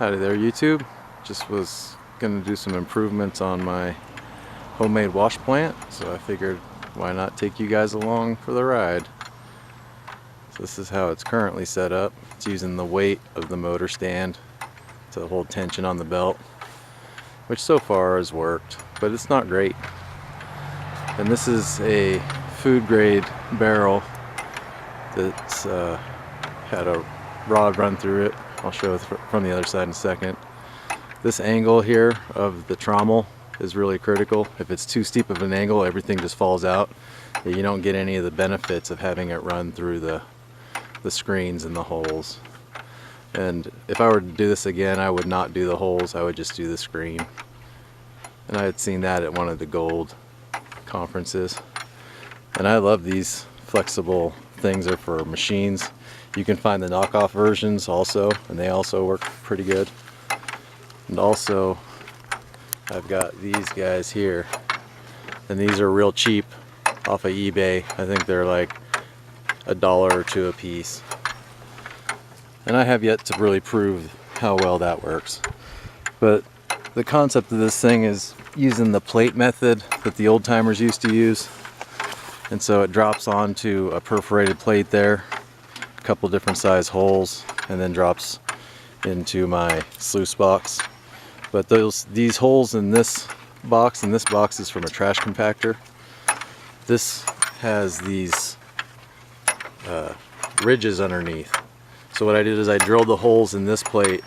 Howdy there, YouTube. Just was gonna do some improvements on my homemade wash plant, so I figured why not take you guys along for the ride. So this is how it's currently set up. It's using the weight of the motor stand to hold tension on the belt, which so far has worked, but it's not great. And this is a food grade barrel that's had a rod run through it. I'll show it from the other side in a second. This angle here of the trommel is really critical. If it's too steep of an angle, everything just falls out. You don't get any of the benefits of having it run through the screens and the holes. And if I were to do this again, I would not do the holes, I would just do the screen. And I had seen that at one of the gold conferences. And I love these flexible things. Are for machines. You can find the knockoff versions also, and they also work pretty good. And also, I've got these guys here, and these are real cheap off of eBay. I think they're like $1 or $2 a piece. And I have yet to really prove how well that works. But the concept of this thing is using the plate method that the old timers used to use. And so it drops onto a perforated plate there, a couple different size holes, and then drops into my sluice box. But these holes in this box, and this box is from a trash compactor. This has these ridges underneath. So what I did is I drilled the holes in this plate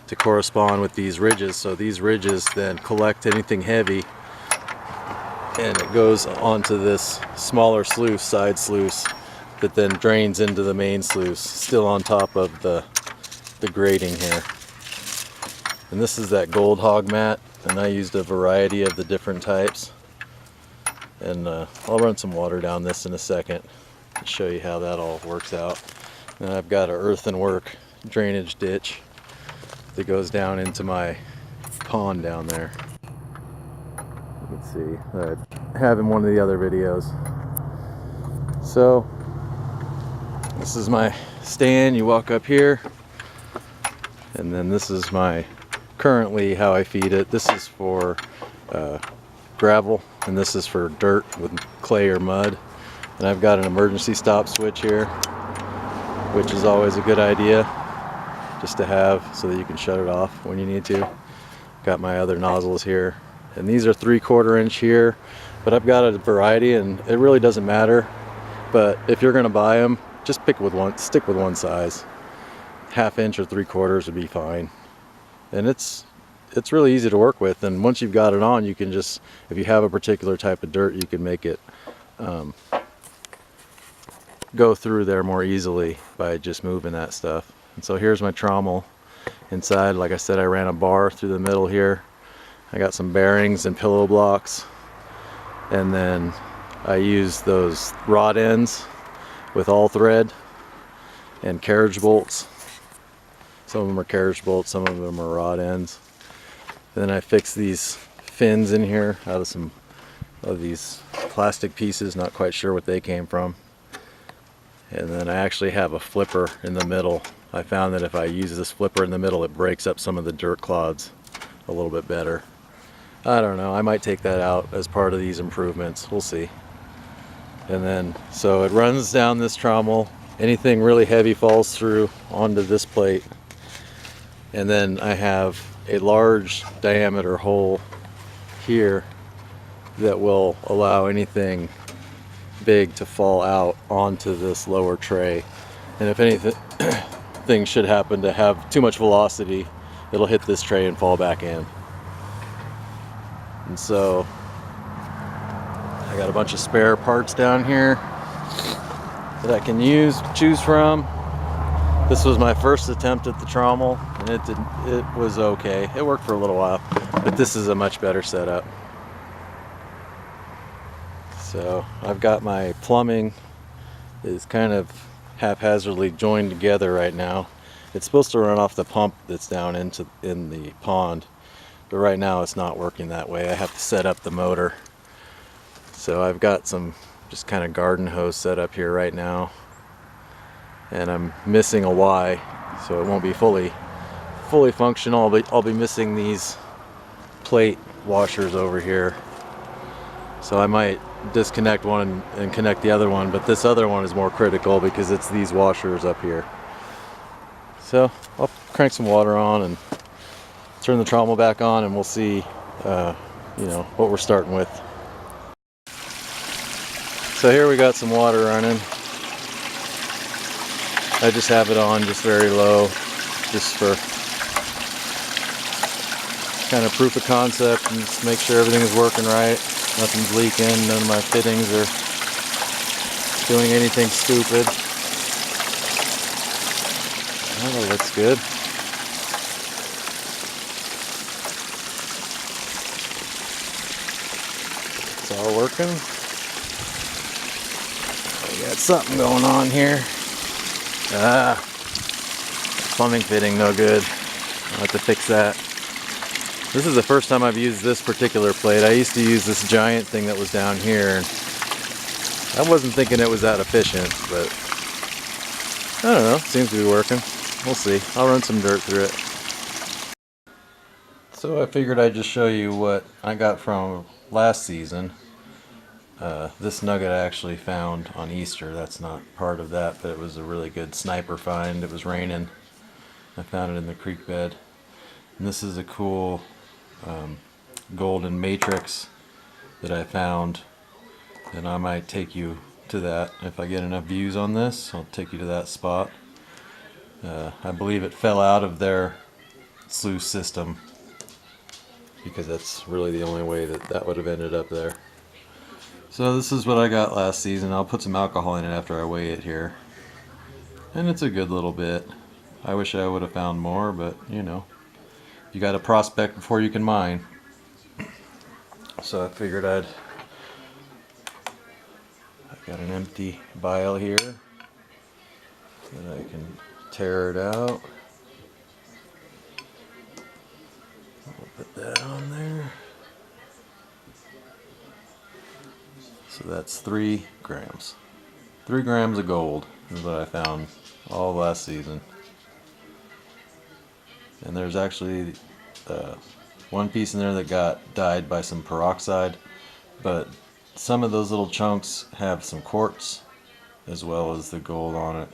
to correspond with these ridges. So these ridges then collect anything heavy, and it goes onto this smaller sluice, side sluice, that then drains into the main sluice, still on top of the grating here. And this is that gold hog mat, and I used a variety of the different types. And I'll run some water down this in a second to show you how that all works out. And I've got an earthenwork drainage ditch that goes down into my pond down there. You can see that I have in one of the other videos. So this is my stand. You walk up here, and then this is my currently how I feed it. This is for gravel, and this is for dirt with clay or mud. And I've got an emergency stop switch here, which is always a good idea just to have so that you can shut it off when you need to. Got my other nozzles here, and these are 3/4 inch here, but I've got a variety, and it really doesn't matter. But if you're going to buy them, just stick with one size. 1/2 inch or 3/4 would be fine. And it's really easy to work with, and once you've got it on, you can just, if you have a particular type of dirt, you can make it go through there more easily by just moving that stuff. And so here's my trommel inside. Like I said, I ran a bar through the middle here. I got some bearings and pillow blocks, and then I use those rod ends with all thread and carriage bolts. Some of them are carriage bolts, some of them are rod ends. And then I fix these fins in here out of some of these plastic pieces, not quite sure what they came from. And then I actually have a flipper in the middle. I found that if I use this flipper in the middle, it breaks up some of the dirt clods a little bit better. I don't know, I might take that out as part of these improvements, we'll see. And then, so it runs down this trommel. Anything really heavy falls through onto this plate. And then I have a large diameter hole here that will allow anything big to fall out onto this lower tray. And if anything should happen to have too much velocity, it'll hit this tray and fall back in. And so I got a bunch of spare parts down here that I can choose from. This was my first attempt at the trommel, and it was okay. It worked for a little while, but this is a much better setup. So I've got my plumbing is kind of haphazardly joined together right now. It's supposed to run off the pump that's down in the pond, but right now it's not working that way. I have to set up the motor. So I've got some just kind of garden hose set up here right now, and I'm missing a Y, so it won't be fully fully functional, I'll be missing these plate washers over here. So I might disconnect one and connect the other one, but this other one is more critical because it's these washers up here. So I'll crank some water on and turn the trommel back on, and we'll see what we're starting with. So here we got some water running. I just have it on just very low, just for kind of proof of concept and just make sure everything is working right. Nothing's leaking, none of my fittings are doing anything stupid. Oh, that looks good. It's all working. We got something going on here. Plumbing fitting no good. I'll have to fix that. This is the first time I've used this particular plate. I used to use this giant thing that was down here. I wasn't thinking it was that efficient, but I don't know, seems to be working. We'll see. I'll run some dirt through it. So I figured I'd just show you what I got from last season. This nugget I actually found on Easter. That's not part of that, but it was a really good sniper find. It was raining. I found it in the creek bed. And this is a cool golden matrix that I found, and I might take you to that if I get enough views on this. I'll take you to that spot. I believe it fell out of their sluice system because that's really the only way that would have ended up there. So this is what I got last season. I'll put some alcohol in it after I weigh it here, and it's a good little bit. I wish I would have found more, but you know, you got to prospect before you can mine. So I figured I've got an empty vial here that I can tear it out. I'll put that on there. So that's 3 grams. 3 grams of gold is what I found all last season. And there's actually one piece in there that got dyed by some peroxide, but some of those little chunks have some quartz as well as the gold on it.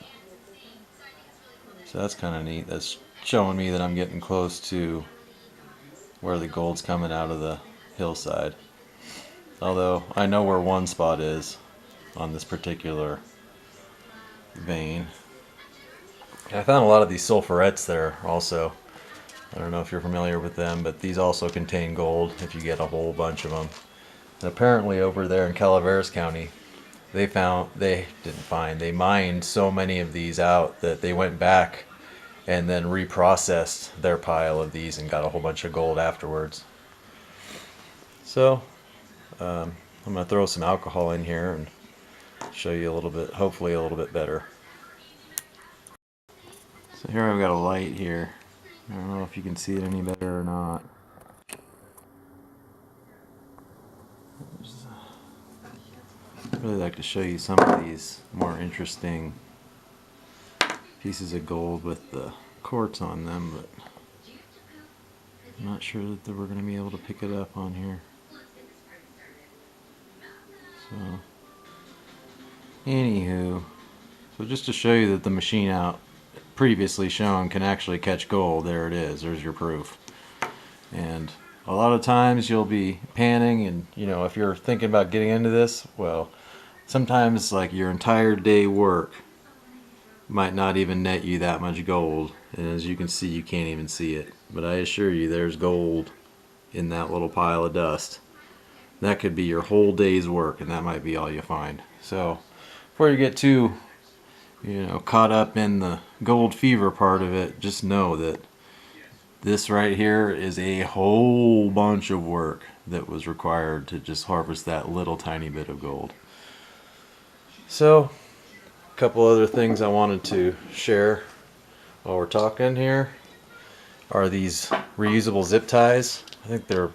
So that's kind of neat. That's showing me that I'm getting close to where the gold's coming out of the hillside. Although I know where one spot is on this particular vein. I found a lot of these sulfurettes there also. I don't know if you're familiar with them, but these also contain gold if you get a whole bunch of them. And apparently over there in Calaveras County, they mined so many of these out that they went back and then reprocessed their pile of these and got a whole bunch of gold afterwards. So I'm going to throw some alcohol in here and show you a little bit, hopefully a little bit better. So here I've got a light here. I don't know if you can see it any better or not. I'd really like to show you some of these more interesting pieces of gold with the quartz on them, but I'm not sure that we're going to be able to pick it up on here. So, anywho, so just to show you that the machine out previously shown can actually catch gold, there it is, there's your proof. And a lot of times you'll be panning, and you know, if you're thinking about getting into this, well, sometimes like your entire day work might not even net you that much gold, and as you can see, you can't even see it, but I assure you there's gold in that little pile of dust. That could be your whole day's work, and that might be all you find. So before you get too caught up in the gold fever part of it, just know that this right here is a whole bunch of work that was required to just harvest that little tiny bit of gold. So a couple other things I wanted to share while we're talking here are these reusable zip ties. I think their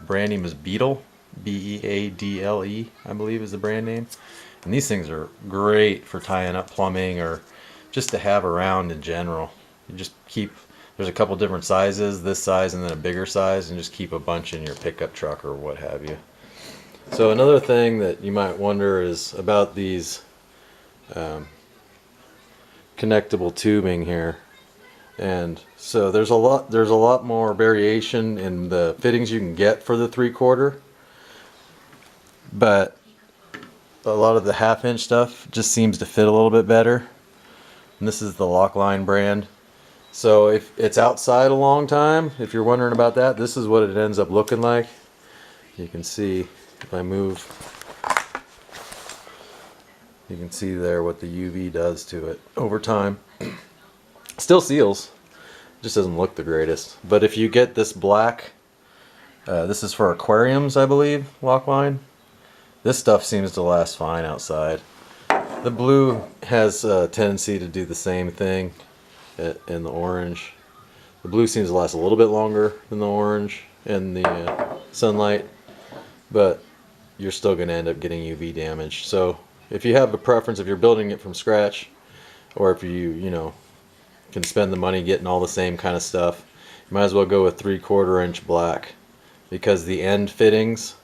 brand name is Beadle, B-E-A-D-L-E, I believe is the brand name. And these things are great for tying up plumbing or just to have around in general. You just keep There's a couple different sizes, this size and then a bigger size, and just keep a bunch in your pickup truck or what have you. So another thing that you might wonder is about these connectable tubing here. And so there's a lot more variation in the fittings you can get for the 3/4, but a lot of the 1/2 inch stuff just seems to fit a little bit better. And this is the Lockline brand. So if it's outside a long time, if you're wondering about that, this is what it ends up looking like. You can see if I move, you can see there what the UV does to it over time. Still seals, just doesn't look the greatest. But if you get this black, this is for aquariums, I believe, Lockline. This stuff seems to last fine outside. The blue has a tendency to do the same thing in the orange. The blue seems to last a little bit longer than the orange in the sunlight, but you're still going to end up getting UV damage. So if you have a preference, if you're building it from scratch, or if you know, can spend the money getting all the same kind of stuff, you might as well go with 3/4 inch black, because the end fittings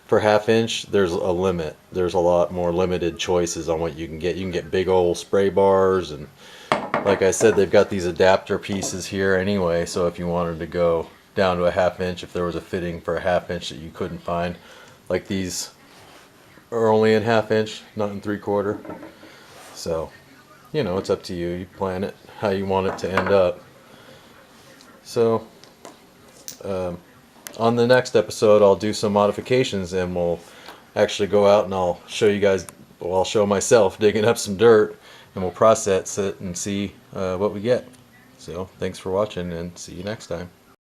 for 1/2 inch, there's a limit. There's a lot more limited choices on what you can get. You can get big old spray bars, and like I said, they've got these adapter pieces here anyway, so if you wanted to go down to a 1/2 inch, if there was a fitting for a 1/2 inch that you couldn't find, like these are only in 1/2 inch, not in 3/4. So, you know, it's up to you. You plan it how you want it to end up. So, on the next episode, I'll do some modifications, and we'll actually go out and I'll show you guys, well, I'll show myself digging up some dirt, and we'll process it and see what we get. So thanks for watching, and see you next time.